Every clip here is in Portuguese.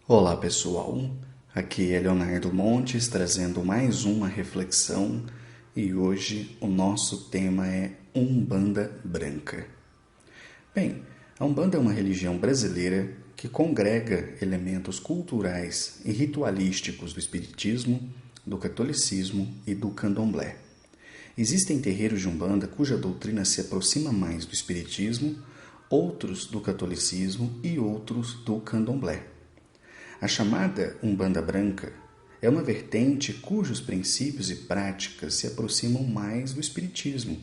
Olá pessoal, aqui é Leonardo Montes trazendo mais uma reflexão e hoje o nosso tema é Umbanda Branca. Bem, a Umbanda é uma religião brasileira que congrega elementos culturais e ritualísticos do espiritismo, do catolicismo e do candomblé. Existem terreiros de Umbanda cuja doutrina se aproxima mais do espiritismo, outros do catolicismo e outros do candomblé. A chamada Umbanda Branca é uma vertente cujos princípios e práticas se aproximam mais do espiritismo,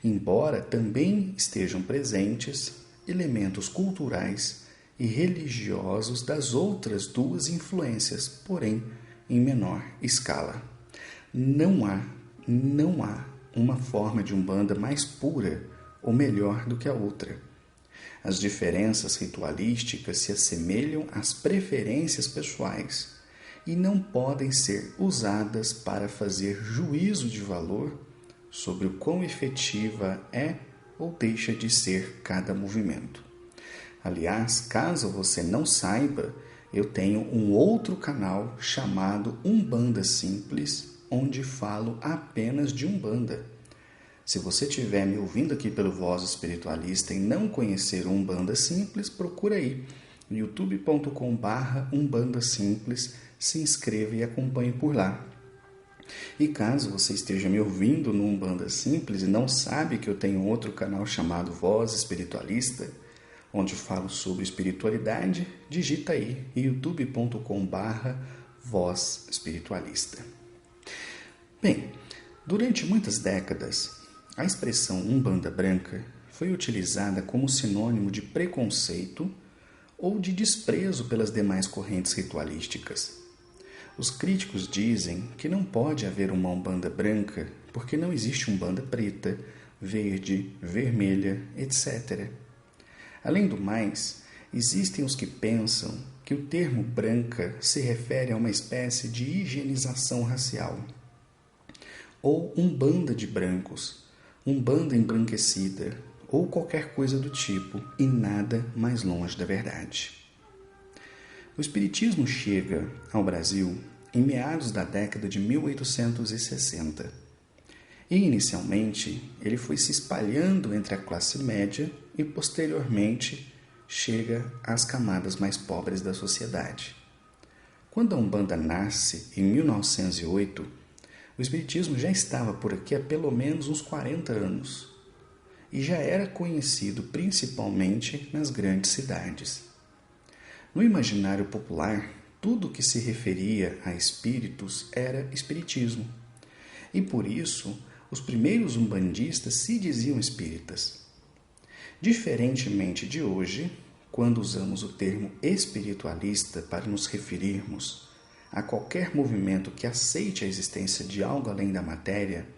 embora também estejam presentes elementos culturais e religiosos das outras duas influências, porém em menor escala. Não há uma forma de Umbanda mais pura ou melhor do que a outra. As diferenças ritualísticas se assemelham às preferências pessoais e não podem ser usadas para fazer juízo de valor sobre o quão efetiva é ou deixa de ser cada movimento. Aliás, caso você não saiba, eu tenho um outro canal chamado Umbanda Simples, onde falo apenas de Umbanda. Se você estiver me ouvindo aqui pelo Voz Espiritualista e não conhecer o Umbanda Simples, procura aí, youtube.com/Umbanda Simples, se inscreva e acompanhe por lá. E caso você esteja me ouvindo no Umbanda Simples e não sabe que eu tenho outro canal chamado Voz Espiritualista, onde falo sobre espiritualidade, digita aí, youtube.com/Voz Espiritualista. Bem, durante muitas décadas, a expressão Umbanda Branca foi utilizada como sinônimo de preconceito ou de desprezo pelas demais correntes ritualísticas. Os críticos dizem que não pode haver uma Umbanda branca porque não existe Umbanda preta, verde, vermelha, etc. Além do mais, existem os que pensam que o termo branca se refere a uma espécie de higienização racial, ou Umbanda de brancos, Umbanda embranquecida ou qualquer coisa do tipo e nada mais longe da verdade. O espiritismo chega ao Brasil em meados da década de 1860 e inicialmente ele foi se espalhando entre a classe média e posteriormente chega às camadas mais pobres da sociedade. Quando a Umbanda nasce em 1908, o espiritismo já estava por aqui há pelo menos uns 40 anos e já era conhecido principalmente nas grandes cidades. No imaginário popular, tudo que se referia a espíritos era espiritismo e por isso os primeiros umbandistas se diziam espíritas. Diferentemente de hoje, quando usamos o termo espiritualista para nos referirmos a qualquer movimento que aceite a existência de algo além da matéria,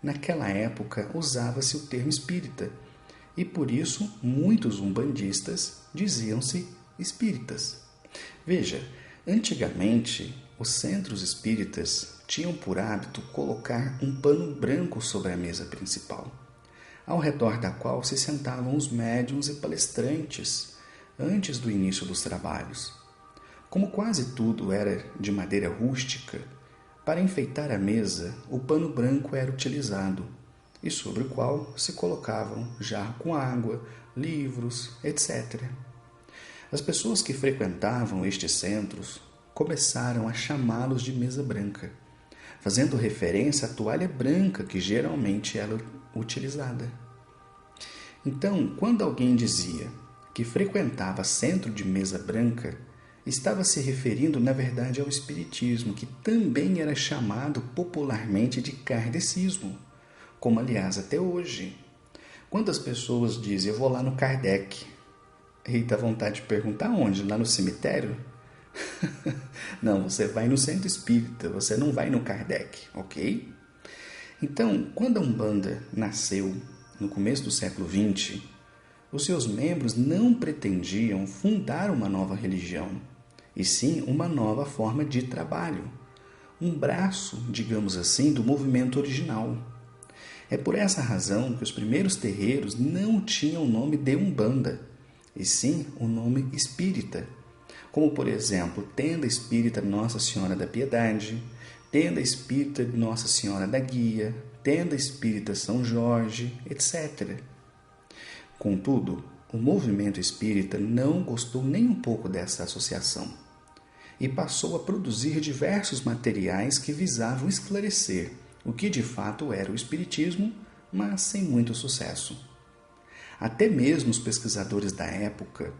naquela época usava-se o termo espírita, e por isso muitos umbandistas diziam-se espíritas. Veja, antigamente os centros espíritas tinham por hábito colocar um pano branco sobre a mesa principal, ao redor da qual se sentavam os médiuns e palestrantes antes do início dos trabalhos. Como quase tudo era de madeira rústica, para enfeitar a mesa, o pano branco era utilizado, e sobre o qual se colocavam jarro com água, livros, etc. As pessoas que frequentavam estes centros começaram a chamá-los de mesa branca, fazendo referência à toalha branca que geralmente era utilizada. Então, quando alguém dizia que frequentava centro de mesa branca, estava se referindo, na verdade, ao espiritismo, que também era chamado popularmente de kardecismo, como, aliás, até hoje. Quando as pessoas dizem, eu vou lá no Kardec, e dá vontade de perguntar onde? Lá no cemitério? Não, você vai no centro espírita, você não vai no Kardec, ok? Então, quando a Umbanda nasceu, no começo do século XX, os seus membros não pretendiam fundar uma nova religião, e sim uma nova forma de trabalho, um braço, digamos assim, do movimento original. É por essa razão que os primeiros terreiros não tinham o nome de Umbanda, e sim o nome espírita, como, por exemplo, Tenda Espírita Nossa Senhora da Piedade, Tenda Espírita Nossa Senhora da Guia, Tenda Espírita São Jorge, etc. Contudo, o movimento espírita não gostou nem um pouco dessa associação e passou a produzir diversos materiais que visavam esclarecer o que de fato era o espiritismo, mas sem muito sucesso. Até mesmo os pesquisadores da época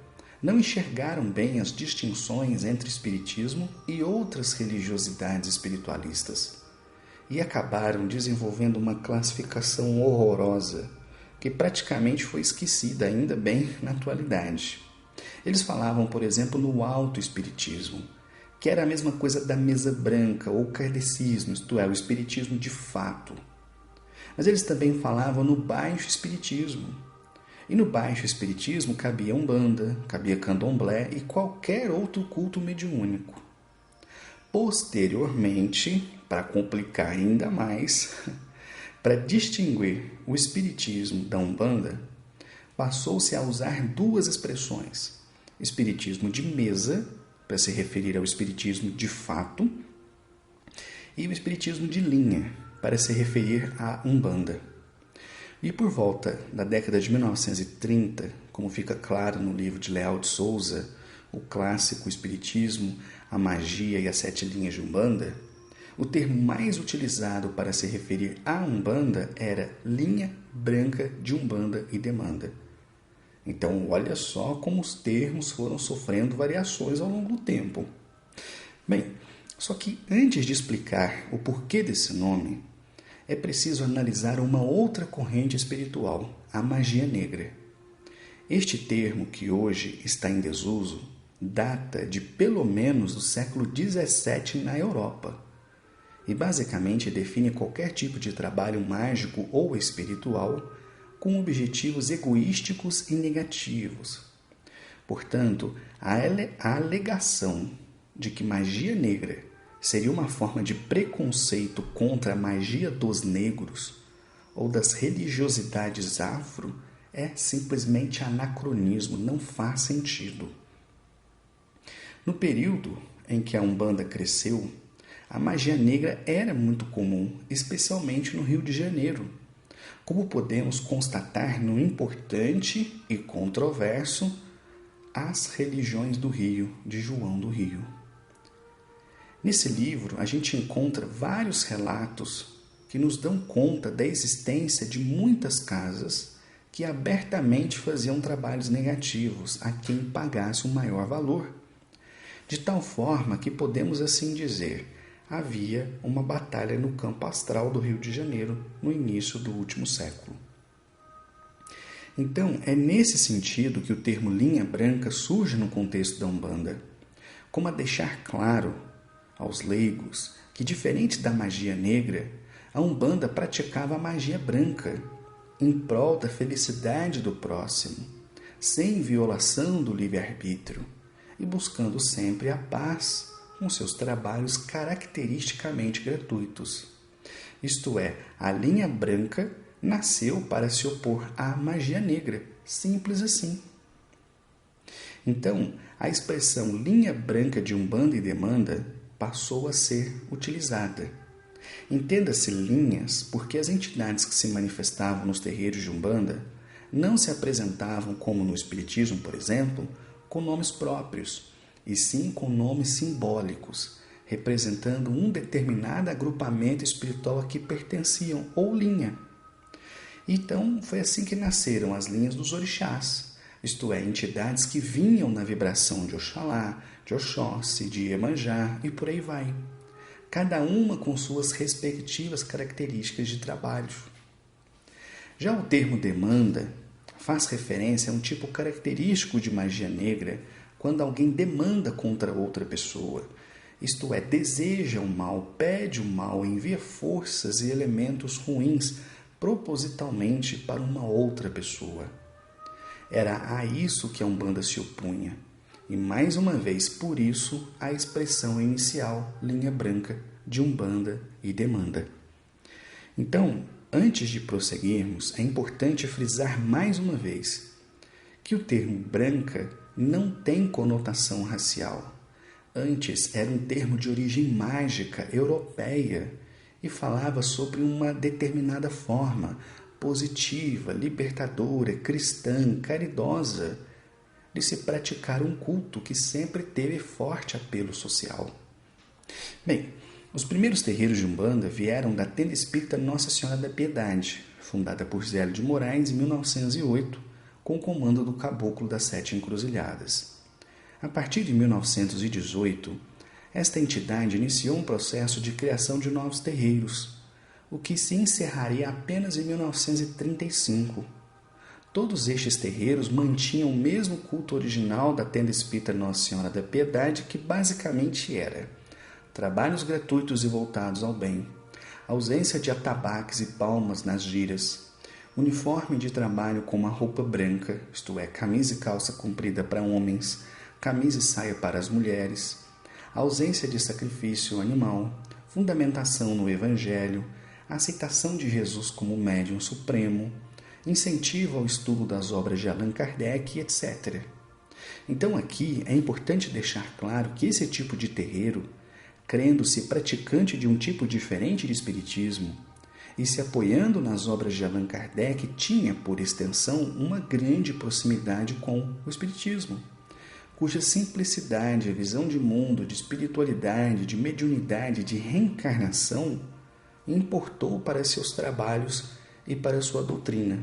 não enxergaram bem as distinções entre espiritismo e outras religiosidades espiritualistas e acabaram desenvolvendo uma classificação horrorosa que praticamente foi esquecida ainda bem na atualidade. Eles falavam, por exemplo, no autoespiritismo, que era a mesma coisa da mesa branca ou kardecismo, isto é, o espiritismo de fato. Mas eles também falavam no baixo espiritismo. E no baixo espiritismo cabia Umbanda, cabia Candomblé e qualquer outro culto mediúnico. Posteriormente, para complicar ainda mais, para distinguir o espiritismo da Umbanda, passou-se a usar duas expressões: espiritismo de mesa, para se referir ao espiritismo de fato, e o espiritismo de linha, para se referir à Umbanda. E por volta da década de 1930, como fica claro no livro de Leal de Souza, o clássico Espiritismo, a Magia e as Sete Linhas de Umbanda, o termo mais utilizado para se referir à Umbanda era linha branca de Umbanda e Demanda. Então, olha só como os termos foram sofrendo variações ao longo do tempo. Bem, só que antes de explicar o porquê desse nome, é preciso analisar uma outra corrente espiritual, a magia negra. Este termo, que hoje está em desuso, data de pelo menos do século XVII na Europa e basicamente define qualquer tipo de trabalho mágico ou espiritual com objetivos egoísticos e negativos. Portanto, a alegação de que magia negra seria uma forma de preconceito contra a magia dos negros ou das religiosidades afro é simplesmente anacronismo, não faz sentido. No período em que a Umbanda cresceu, a magia negra era muito comum, especialmente no Rio de Janeiro, como podemos constatar no importante e controverso As Religiões do Rio, de João do Rio. Nesse livro, a gente encontra vários relatos que nos dão conta da existência de muitas casas que abertamente faziam trabalhos negativos a quem pagasse um maior valor. De tal forma que podemos assim dizer, havia uma batalha no campo astral do Rio de Janeiro no início do último século. Então, é nesse sentido que o termo linha branca surge no contexto da Umbanda, como a deixar claro aos leigos que, diferente da magia negra, a Umbanda praticava a magia branca, em prol da felicidade do próximo, sem violação do livre-arbítrio e buscando sempre a paz com seus trabalhos caracteristicamente gratuitos. Isto é, a linha branca nasceu para se opor à magia negra, simples assim. Então, a expressão linha branca de Umbanda e Demanda passou a ser utilizada. Entenda-se linhas porque as entidades que se manifestavam nos terreiros de Umbanda não se apresentavam, como no Espiritismo, por exemplo, com nomes próprios, e sim com nomes simbólicos, representando um determinado agrupamento espiritual a que pertenciam, ou linha. Então, foi assim que nasceram as linhas dos orixás, isto é, entidades que vinham na vibração de Oxalá, de Oxóssi, de Iemanjá e por aí vai, cada uma com suas respectivas características de trabalho. Já o termo demanda faz referência a um tipo característico de magia negra quando alguém demanda contra outra pessoa, isto é, deseja o mal, pede o mal, envia forças e elementos ruins propositalmente para uma outra pessoa. Era a isso que a Umbanda se opunha, e mais uma vez por isso a expressão inicial linha branca de Umbanda e Demanda. Então, antes de prosseguirmos, é importante frisar mais uma vez que o termo branca não tem conotação racial. Antes era um termo de origem mágica europeia e falava sobre uma determinada forma positiva, libertadora, cristã, caridosa de se praticar um culto que sempre teve forte apelo social. Bem, os primeiros terreiros de Umbanda vieram da Tenda Espírita Nossa Senhora da Piedade, fundada por Zélio de Moraes em 1908, com o comando do Caboclo das Sete Encruzilhadas. A partir de 1918, esta entidade iniciou um processo de criação de novos terreiros, o que se encerraria apenas em 1935. Todos estes terreiros mantinham o mesmo culto original da Tenda Espírita Nossa Senhora da Piedade, que basicamente era trabalhos gratuitos e voltados ao bem, ausência de atabaques e palmas nas giras, uniforme de trabalho com uma roupa branca, isto é, camisa e calça comprida para homens, camisa e saia para as mulheres, ausência de sacrifício animal, fundamentação no Evangelho, aceitação de Jesus como médium supremo, incentivo ao estudo das obras de Allan Kardec, etc. Então aqui é importante deixar claro que esse tipo de terreiro, crendo-se praticante de um tipo diferente de espiritismo e se apoiando nas obras de Allan Kardec, tinha, por extensão, uma grande proximidade com o espiritismo, cuja simplicidade, visão de mundo, de espiritualidade, de mediunidade, de reencarnação, importou para seus trabalhos e para sua doutrina.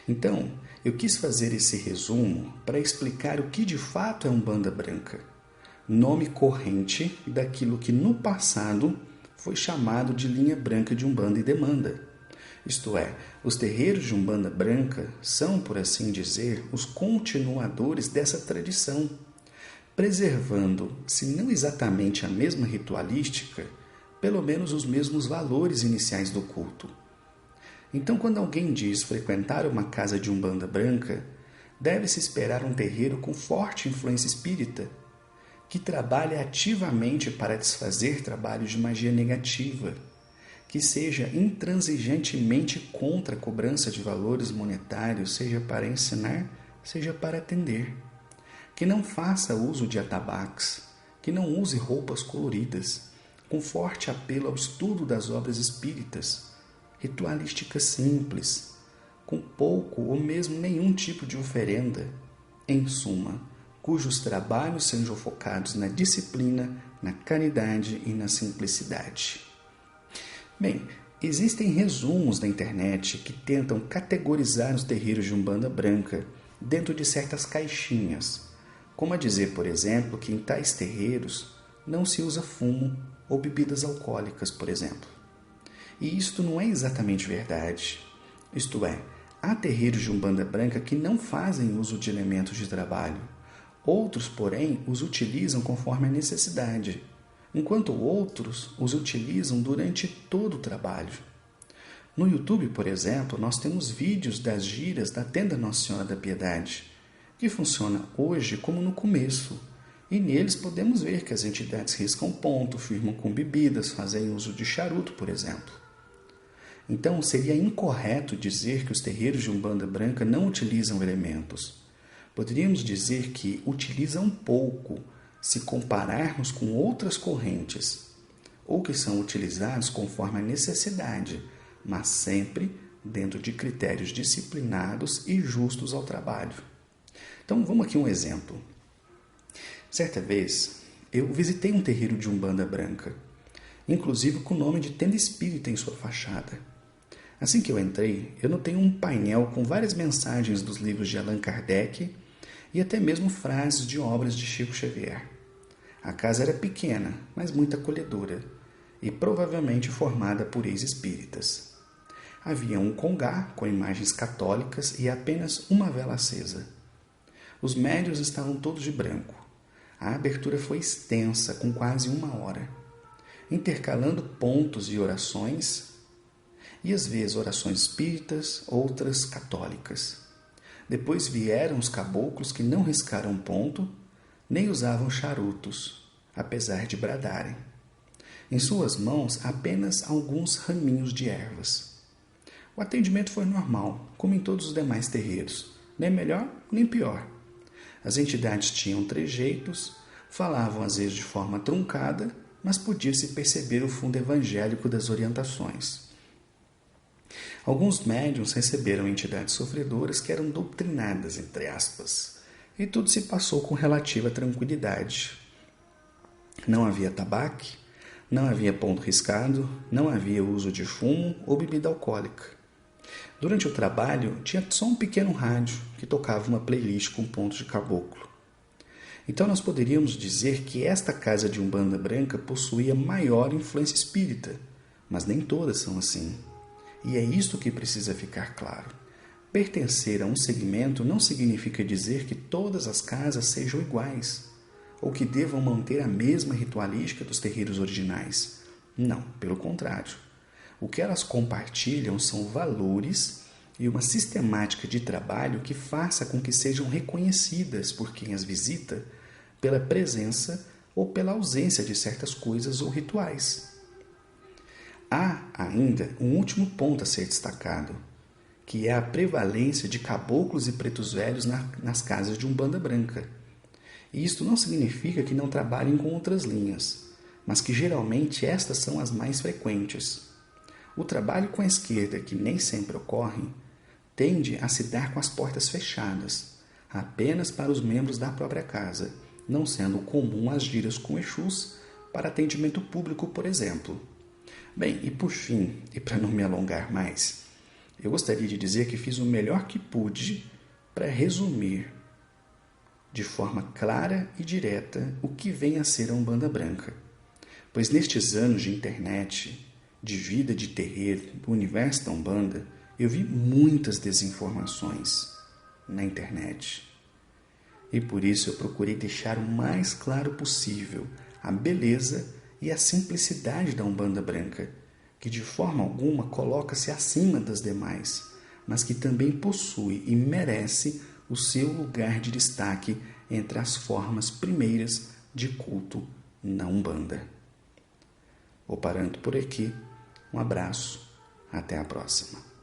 Então, eu quis fazer esse resumo para explicar o que de fato é Umbanda Branca, nome corrente daquilo que no passado foi chamado de linha branca de Umbanda e Demanda. Isto é, os terreiros de Umbanda Branca são, por assim dizer, os continuadores dessa tradição, preservando, se não exatamente a mesma ritualística, pelo menos os mesmos valores iniciais do culto. Então, quando alguém diz frequentar uma casa de Umbanda Branca, deve-se esperar um terreiro com forte influência espírita, que trabalhe ativamente para desfazer trabalhos de magia negativa, que seja intransigentemente contra a cobrança de valores monetários, seja para ensinar, seja para atender, que não faça uso de atabaques, que não use roupas coloridas, com forte apelo ao estudo das obras espíritas, ritualística simples, com pouco ou mesmo nenhum tipo de oferenda, em suma, cujos trabalhos sejam focados na disciplina, na caridade e na simplicidade. Bem, existem resumos na internet que tentam categorizar os terreiros de Umbanda Branca dentro de certas caixinhas, como a dizer, por exemplo, que em tais terreiros não se usa fumo ou bebidas alcoólicas, por exemplo. E isto não é exatamente verdade. Isto é, há terreiros de Umbanda Branca que não fazem uso de elementos de trabalho. Outros, porém, os utilizam conforme a necessidade, enquanto outros os utilizam durante todo o trabalho. No YouTube, por exemplo, nós temos vídeos das giras da Tenda Nossa Senhora da Piedade, que funciona hoje como no começo, e neles podemos ver que as entidades riscam ponto, firmam com bebidas, fazem uso de charuto, por exemplo. Então, seria incorreto dizer que os terreiros de Umbanda Branca não utilizam elementos. Poderíamos dizer que utilizam pouco, se compararmos com outras correntes, ou que são utilizados conforme a necessidade, mas sempre dentro de critérios disciplinados e justos ao trabalho. Então, vamos aqui um exemplo. Certa vez, eu visitei um terreiro de Umbanda Branca, inclusive com o nome de Tenda Espírita em sua fachada. Assim que eu entrei, eu notei um painel com várias mensagens dos livros de Allan Kardec e até mesmo frases de obras de Chico Xavier. A casa era pequena, mas muito acolhedora, e provavelmente formada por ex-espíritas. Havia um congá com imagens católicas e apenas uma vela acesa. Os médiuns estavam todos de branco. A abertura foi extensa, com quase 1 hora, intercalando pontos e orações, e às vezes orações espíritas, outras católicas. Depois vieram os caboclos que não riscaram ponto, nem usavam charutos, apesar de bradarem. Em suas mãos, apenas alguns raminhos de ervas. O atendimento foi normal, como em todos os demais terreiros, nem melhor nem pior. As entidades tinham trejeitos, falavam às vezes de forma truncada, mas podia-se perceber o fundo evangélico das orientações. Alguns médiuns receberam entidades sofredoras que eram doutrinadas, entre aspas, e tudo se passou com relativa tranquilidade. Não havia tabaque, não havia ponto riscado, não havia uso de fumo ou bebida alcoólica. Durante o trabalho, tinha só um pequeno rádio que tocava uma playlist com pontos de caboclo. Então nós poderíamos dizer que esta casa de Umbanda Branca possuía maior influência espírita, mas nem todas são assim. E é isto que precisa ficar claro. Pertencer a um segmento não significa dizer que todas as casas sejam iguais, ou que devam manter a mesma ritualística dos terreiros originais. Não, pelo contrário. O que elas compartilham são valores e uma sistemática de trabalho que faça com que sejam reconhecidas por quem as visita pela presença ou pela ausência de certas coisas ou rituais. Há ainda um último ponto a ser destacado, que é a prevalência de caboclos e pretos velhos nas casas de Umbanda Branca. E isto não significa que não trabalhem com outras linhas, mas que geralmente estas são as mais frequentes. O trabalho com a esquerda, que nem sempre ocorre, tende a se dar com as portas fechadas, apenas para os membros da própria casa, não sendo comum as giras com Exus para atendimento público, por exemplo. Bem, e por fim, e para não me alongar mais, eu gostaria de dizer que fiz o melhor que pude para resumir de forma clara e direta o que vem a ser a Umbanda Branca. Pois nestes anos de internet, de vida de terreiro, do universo da Umbanda, eu vi muitas desinformações na internet. E por isso eu procurei deixar o mais claro possível a beleza e a simplicidade da Umbanda Branca, que de forma alguma coloca-se acima das demais, mas que também possui e merece o seu lugar de destaque entre as formas primeiras de culto na Umbanda. Vou parando por aqui. Um abraço. Até a próxima.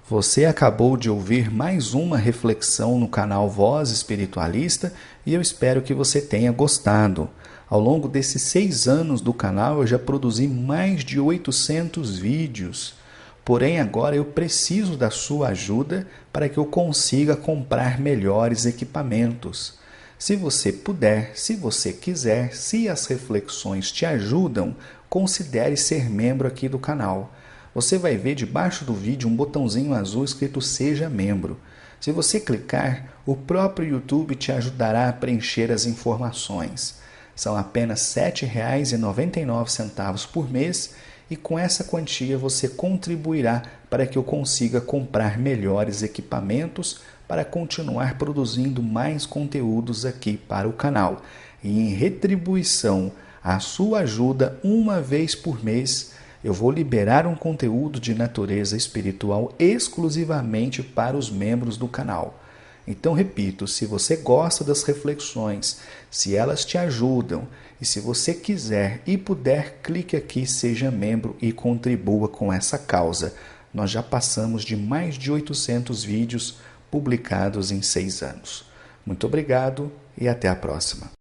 Você acabou de ouvir mais uma reflexão no canal Voz Espiritualista e eu espero que você tenha gostado. Ao longo desses 6 anos do canal eu já produzi mais de 800 vídeos. Porém, agora eu preciso da sua ajuda para que eu consiga comprar melhores equipamentos. Se você puder, se você quiser, se as reflexões te ajudam, considere ser membro aqui do canal. Você vai ver debaixo do vídeo um botãozinho azul escrito Seja Membro. Se você clicar, o próprio YouTube te ajudará a preencher as informações. São apenas R$ 7,99 por mês e com essa quantia você contribuirá para que eu consiga comprar melhores equipamentos para continuar produzindo mais conteúdos aqui para o canal. E em retribuição à sua ajuda, uma vez por mês, eu vou liberar um conteúdo de natureza espiritual exclusivamente para os membros do canal. Então, repito, se você gosta das reflexões, se elas te ajudam e se você quiser e puder, clique aqui, seja membro e contribua com essa causa. Nós já passamos de mais de 800 vídeos publicados em 6 anos. Muito obrigado e até a próxima.